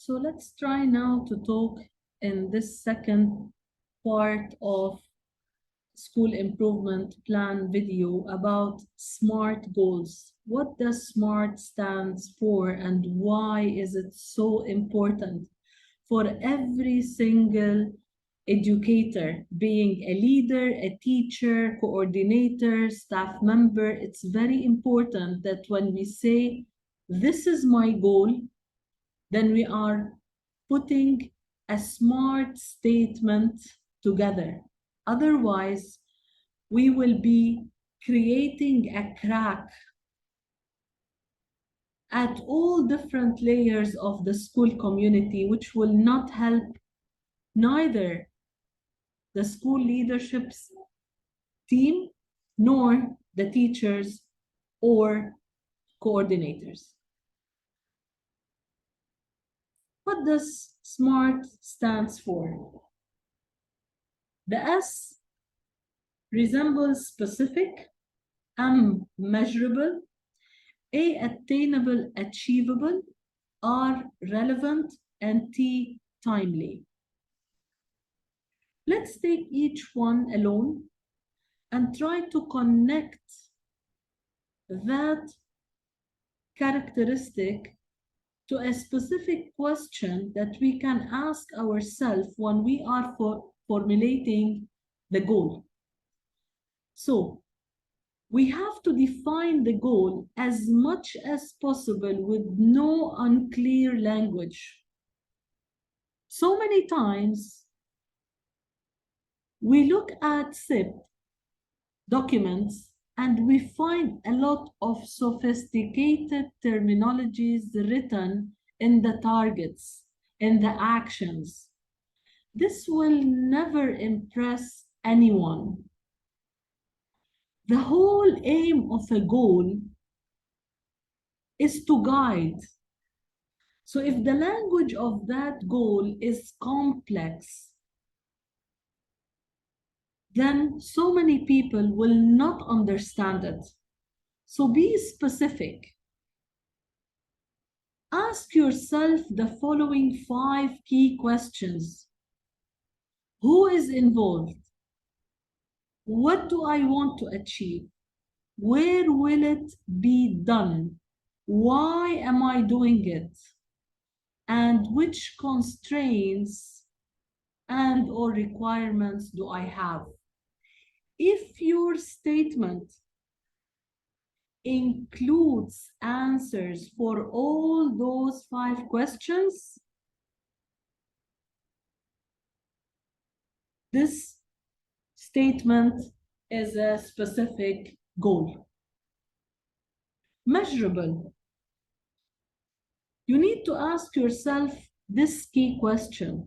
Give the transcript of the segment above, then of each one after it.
So let's try now to talk in this second part of school improvement plan video about SMART goals. What does SMART stands for and why is it so important for every single educator, being a leader, a teacher, coordinator, staff member? It's very important that when we say, this is my goal, then we are putting a SMART statement together. Otherwise, we will be creating a crack at all different layers of the school community, which will not help neither the school leadership's team nor the teachers or coordinators. What does SMART stands for? The S resembles specific, M measurable, A attainable, achievable, R relevant, and T timely. Let's take each one alone and try to connect that characteristic to a specific question that we can ask ourselves when we are formulating the goal. So we have to define the goal as much as possible with no unclear language. So many times we look at SIP documents and we find a lot of sophisticated terminologies written in the targets, in the actions. This will never impress anyone. The whole aim of a goal is to guide. So if the language of that goal is complex, then so many people will not understand it. So be specific. Ask yourself the following 5 key questions. Who is involved? What do I want to achieve? Where will it be done? Why am I doing it? And which constraints and or requirements do I have? If your statement includes answers for all those 5 questions, this statement is a specific goal. Measurable. You need to ask yourself this key question.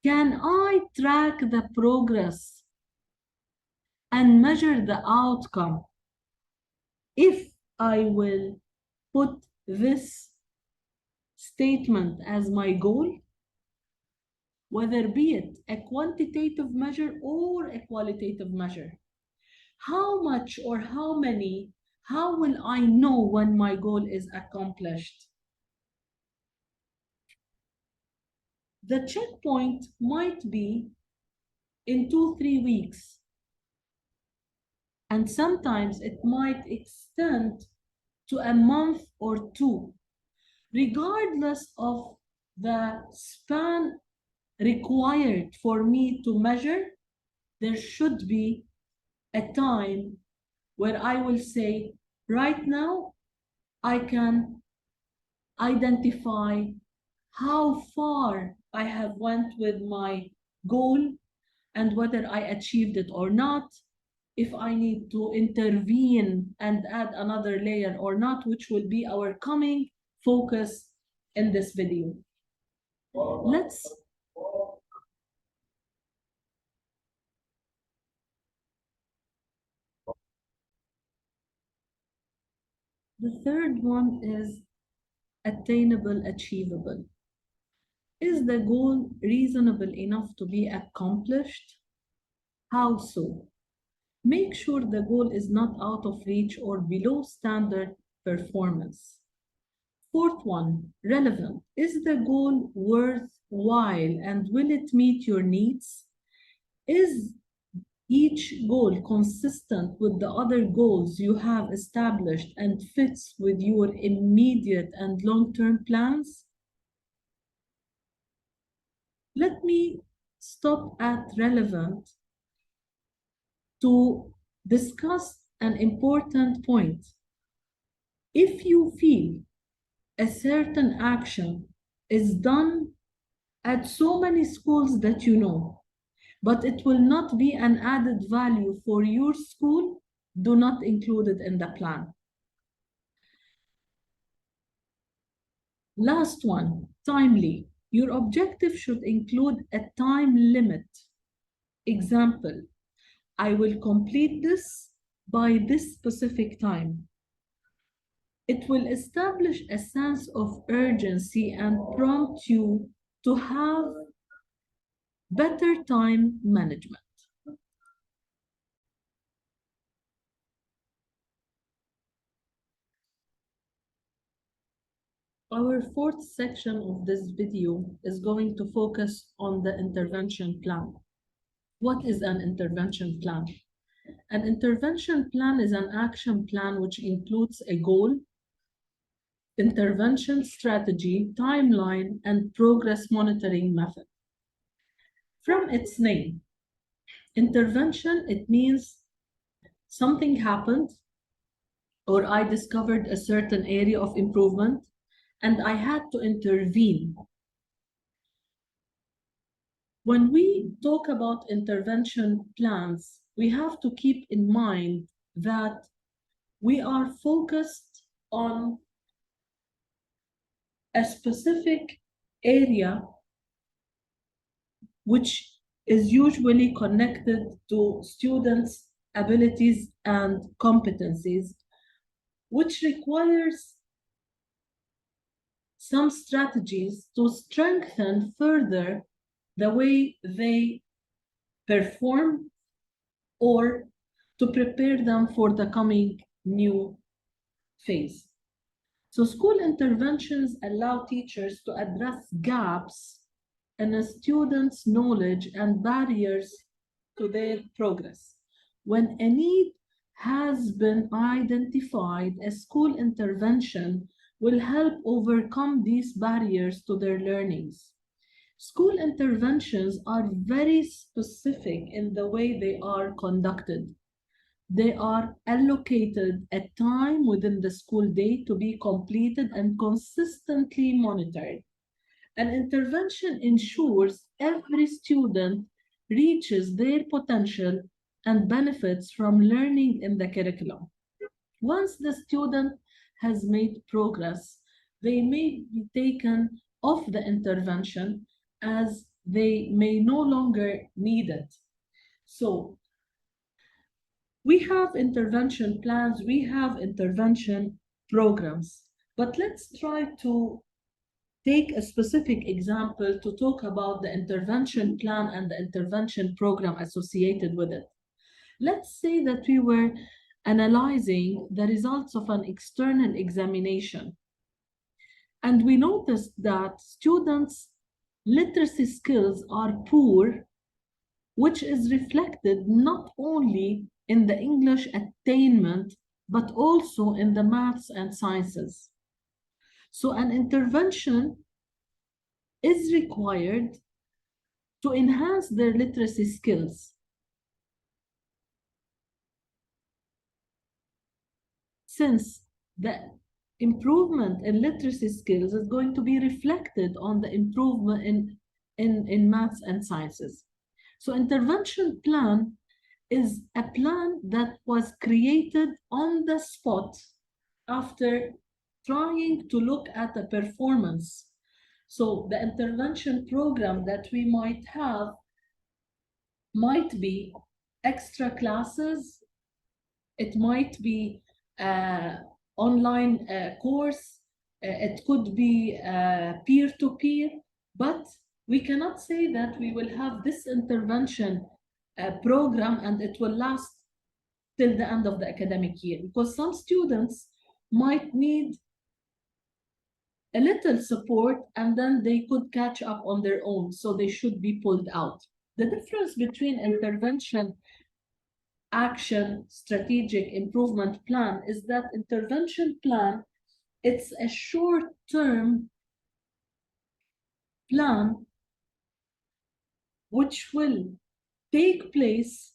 Can I track the progress and measure the outcome if I will put this statement as my goal, whether be it a quantitative measure or a qualitative measure? How much or how many, how will I know when my goal is accomplished? The checkpoint might be in 2-3 weeks. And sometimes it might extend to a month or 2. Regardless of the span required for me to measure, there should be a time where I will say, right now, I can identify how far I have went with my goal and whether I achieved it or not, if I need to intervene and add another layer or not, which will be our coming focus in this video. The third one is attainable, achievable. Is the goal reasonable enough to be accomplished? How so? Make sure the goal is not out of reach or below standard performance. Fourth one, relevant. Is the goal worthwhile and will it meet your needs? Is each goal consistent with the other goals you have established and fits with your immediate and long-term plans? Let me stop at relevant to discuss an important point. If you feel a certain action is done at so many schools that you know, but it will not be an added value for your school, do not include it in the plan. Last one, timely. Your objective should include a time limit. Example, I will complete this by this specific time. It will establish a sense of urgency and prompt you to have better time management. Our fourth section of this video is going to focus on the intervention plan. What is an intervention plan? An intervention plan is an action plan which includes a goal, intervention strategy, timeline, and progress monitoring method. From its name, intervention, it means something happened or I discovered a certain area of improvement and I had to intervene. When we talk about intervention plans, we have to keep in mind that we are focused on a specific area which is usually connected to students' abilities and competencies, which requires some strategies to strengthen further the way they perform or to prepare them for the coming new phase. So school interventions allow teachers to address gaps in a student's knowledge and barriers to their progress. When a need has been identified, a school intervention will help overcome these barriers to their learnings. School interventions are very specific in the way they are conducted. They are allocated a time within the school day to be completed and consistently monitored. An intervention ensures every student reaches their potential and benefits from learning in the curriculum. Once the student has made progress, they may be taken off the intervention as they may no longer need it. So we have intervention plans, we have intervention programs, but let's try to take a specific example to talk about the intervention plan and the intervention program associated with it. Let's say that we were analyzing the results of an external examination, and we noticed that students' literacy skills are poor, which is reflected not only in the English attainment, but also in the maths and sciences. So an intervention is required to enhance their literacy skills. Since the improvement in literacy skills is going to be reflected on the improvement in maths and sciences. So intervention plan is a plan that was created on the spot after trying to look at the performance. So the intervention program that we might have might be extra classes, it might be online course, it could be peer-to-peer, but we cannot say that we will have this intervention program and it will last till the end of the academic year, because some students might need a little support, and then they could catch up on their own. So they should be pulled out. The difference between intervention, action, strategic improvement plan is that intervention plan, it's a short-term plan which will take place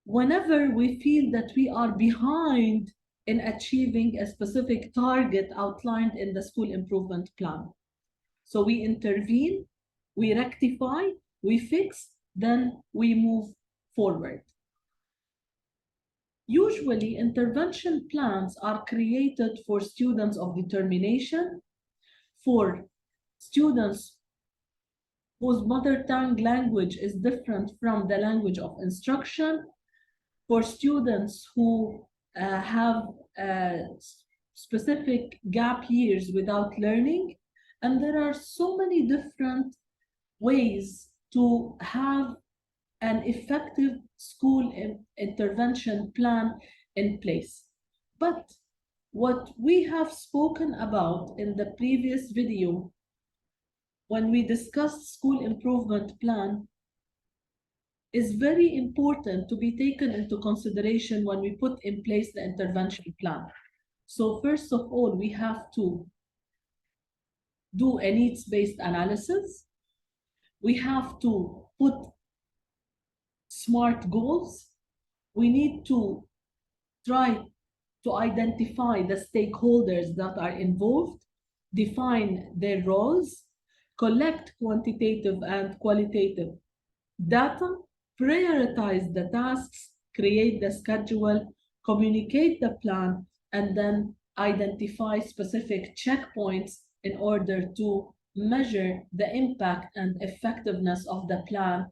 whenever we feel that we are behind in achieving a specific target outlined in the school improvement plan. So we intervene, we rectify, we fix, then we move forward. Usually, intervention plans are created for students of determination, for students whose mother tongue language is different from the language of instruction, for students who have specific gap years without learning. And there are so many different ways to have an effective school intervention plan in place. But what we have spoken about in the previous video, when we discussed school improvement plan, is very important to be taken into consideration when we put in place the intervention plan. So first of all, we have to do a needs-based analysis. We have to put SMART goals. We need to try to identify the stakeholders that are involved, define their roles, collect quantitative and qualitative data, prioritize the tasks, create the schedule, communicate the plan, and then identify specific checkpoints in order to measure the impact and effectiveness of the plan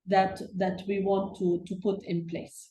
that we want to put in place.